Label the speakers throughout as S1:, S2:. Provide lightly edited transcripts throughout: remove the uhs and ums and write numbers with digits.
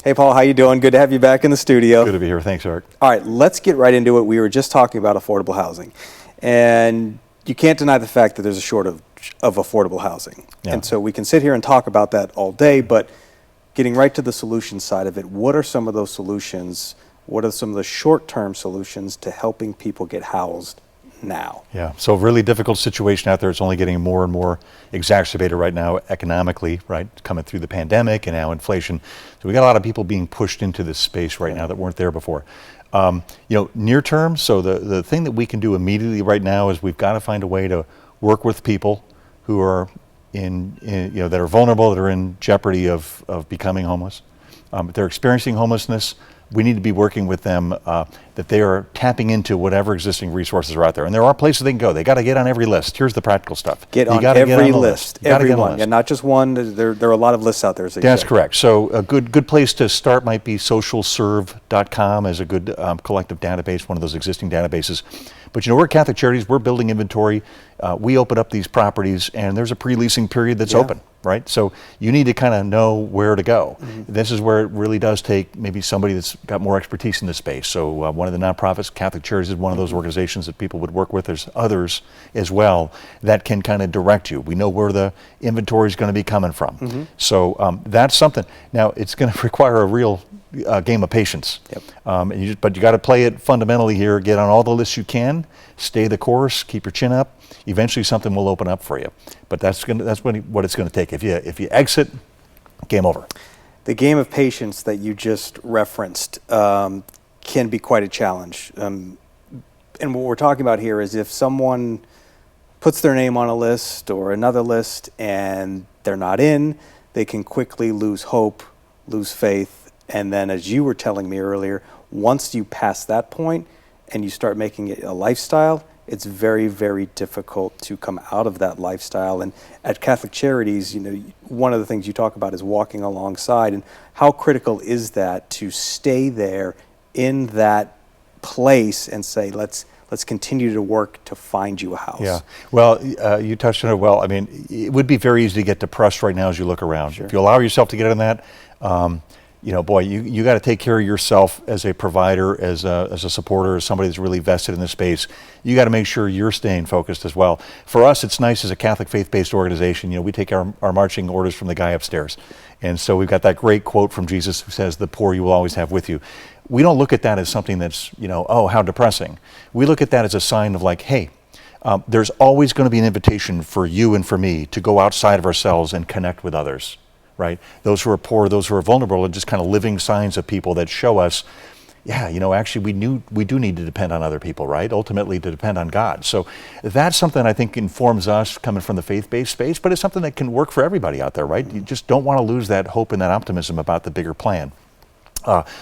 S1: Hey, Paul, how you doing? Good to have you back in the studio.
S2: Good to be here. Thanks, Eric.
S1: All right, let's get right into it. We were just talking about affordable housing, and you can't deny the fact that there's a shortage of affordable housing.
S2: Yeah.
S1: And so we can sit here and talk about that all day, but getting right to the solution side of it, what are some of those solutions? What are some of the short-term solutions to helping people get housed now?
S2: Yeah, so really difficult situation out there. It's only getting more and more exacerbated right now economically, right? Coming through the pandemic and now inflation. So we got a lot of people being pushed into this space right now that weren't there before. Near term, so the thing that we can do immediately right now is we've got to find a way to work with people who are that are vulnerable, that are in jeopardy of becoming homeless. If they're experiencing homelessness, we need to be working with them that they are tapping into whatever existing resources are out there. And there are places they can go. They got to get on every list. Here's the practical stuff.
S1: Get on every list. Everyone. Yeah, not just one. There are a lot of lists out there.
S2: That's correct. So a good place to start might be socialserve.com as a good collective database, one of those existing databases. But we're Catholic Charities. We're building inventory. We open up these properties, and there's a pre-leasing period that's open, right? So you need to kind of know where to go. Mm-hmm. This is where it really does take maybe somebody that's got more expertise in this space. So one of the nonprofits, Catholic Charities, is one of those organizations that people would work with. There's others as well that can kind of direct you. We know where the inventory is going to be coming from. Mm-hmm. So that's something. Now, it's going to require a real game of patience. Yep. But you got to play it fundamentally here. Get on all the lists you can. Stay the course. Keep your chin up. Eventually, something will open up for you. But that's what it's going to take. If you exit, game over.
S1: The game of patience that you just referenced can be quite a challenge. And what we're talking about here is if someone puts their name on a list or another list and they're not in, they can quickly lose hope, lose faith. And then, as you were telling me earlier, once you pass that point and you start making it a lifestyle, it's very, very difficult to come out of that lifestyle. And at Catholic Charities, one of the things you talk about is walking alongside. And how critical is that to stay there in that place and say, let's continue to work to find you a house?
S2: Yeah. Well, you touched on it well. I mean, it would be very easy to get depressed right now as you look around. Sure. If you allow yourself to get in that, you got to take care of yourself as a provider, as a supporter, as somebody that's really vested in this space. You got to make sure you're staying focused as well. For us, it's nice as a Catholic faith-based organization. We take our marching orders from the guy upstairs. And so we've got that great quote from Jesus who says, "The poor you will always have with you." We don't look at that as something that's, oh, how depressing. We look at that as a sign of like, hey, there's always going to be an invitation for you and for me to go outside of ourselves and connect with others. Right? Those who are poor, those who are vulnerable, are just kind of living signs of people that show us, actually we do need to depend on other people, right? Ultimately to depend on God. So that's something I think informs us coming from the faith-based space, but it's something that can work for everybody out there, right? You just don't want to lose that hope and that optimism about the bigger plan.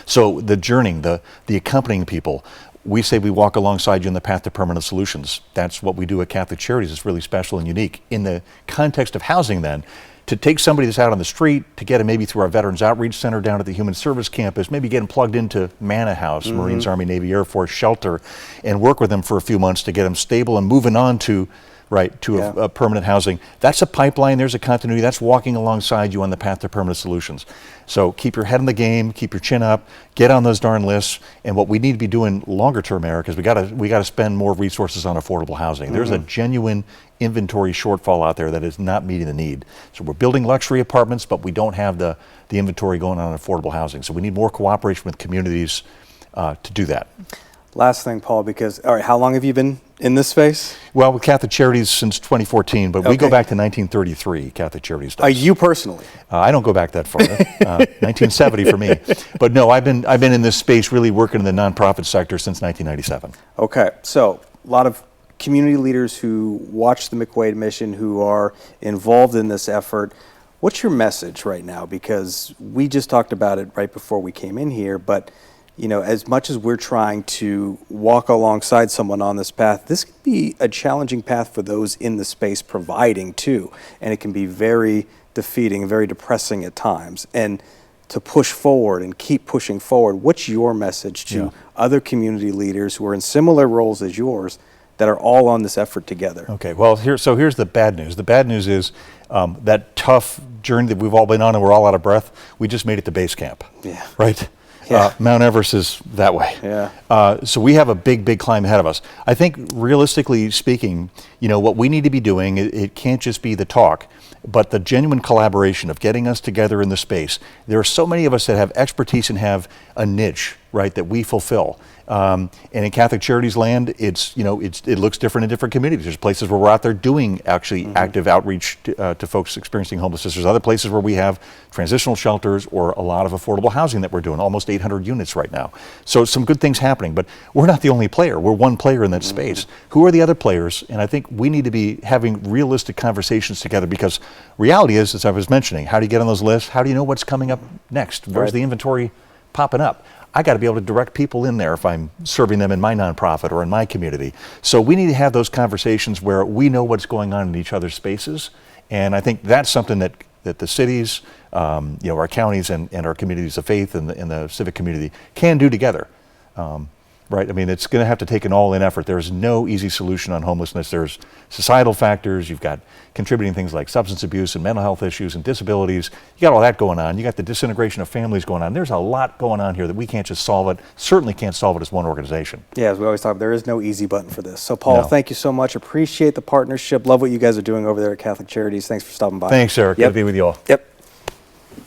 S2: So the journeying, the accompanying people, we say we walk alongside you in the path to permanent solutions. That's what we do at Catholic Charities. It's really special and unique. In the context of housing then, to take somebody that's out on the street, to get them maybe through our Veterans Outreach Center down at the Human Service Campus, maybe get them plugged into Manna House, mm-hmm. Marines, Army, Navy, Air Force shelter, and work with them for a few months to get them stable and moving on to a permanent housing. That's a pipeline. There's a continuity. That's walking alongside you on the path to permanent solutions. So keep your head in the game, keep your chin up, get on those darn lists. And what we need to be doing longer term, Eric, is we got to spend more resources on affordable housing. Mm-hmm. There's a genuine inventory shortfall out there that is not meeting the need. So we're building luxury apartments, but we don't have the inventory going on affordable housing. So we need more cooperation with communities to do that.
S1: Last thing, Paul, all right, how long have you been in this space?
S2: Well, with Catholic Charities since 2014, but we go back to 1933, Catholic Charities does.
S1: You personally?
S2: I don't go back that far, 1970 for me. But no, I've been in this space really working in the nonprofit sector since 1997.
S1: Okay, so a lot of community leaders who watch the McQuaid Mission, who are involved in this effort. What's your message right now? Because we just talked about it right before we came in here, but as much as we're trying to walk alongside someone on this path, this can be a challenging path for those in the space providing too. And it can be very defeating, very depressing at times. And to push forward and keep pushing forward, what's your message to other community leaders who are in similar roles as yours that are all on this effort together?
S2: Okay, well, here's the bad news. The bad news is that tough journey that we've all been on and we're all out of breath, we just made it to base camp.
S1: Yeah.
S2: Right?
S1: Yeah.
S2: Mount Everest is that way.
S1: Yeah.
S2: So we have a big, big climb ahead of us. I think realistically speaking, what we need to be doing, it can't just be the talk, but the genuine collaboration of getting us together in the space. There are so many of us that have expertise and have a niche, right, that we fulfill. And in Catholic Charities land, it looks different in different communities. There's places where we're out there doing actually active outreach to folks experiencing homelessness. There's other places where we have transitional shelters or a lot of affordable housing that we're doing, almost 800 units right now. So some good things happening, but we're not the only player. We're one player in that space. Who are the other players? And I think we need to be having realistic conversations together, because reality is, as I was mentioning, how do you get on those lists? How do you know what's coming up next? Where's the inventory popping up? I got to be able to direct people in there if I'm serving them in my nonprofit or in my community. So we need to have those conversations where we know what's going on in each other's spaces. And I think that's something that the cities, our counties and our communities of faith and the civic community can do together. Right? I mean, it's going to have to take an all-in effort. There's no easy solution on homelessness. There's societal factors. You've got contributing things like substance abuse and mental health issues and disabilities. You got all that going on. You got the disintegration of families going on. There's a lot going on here that we can't just solve it. Certainly can't solve it as one organization.
S1: Yeah, as we always talk, there is no easy button for this. So, Paul, thank you so much. Appreciate the partnership. Love what you guys are doing over there at Catholic Charities. Thanks for stopping by.
S2: Thanks, Eric. Good to be with you all.
S1: Yep.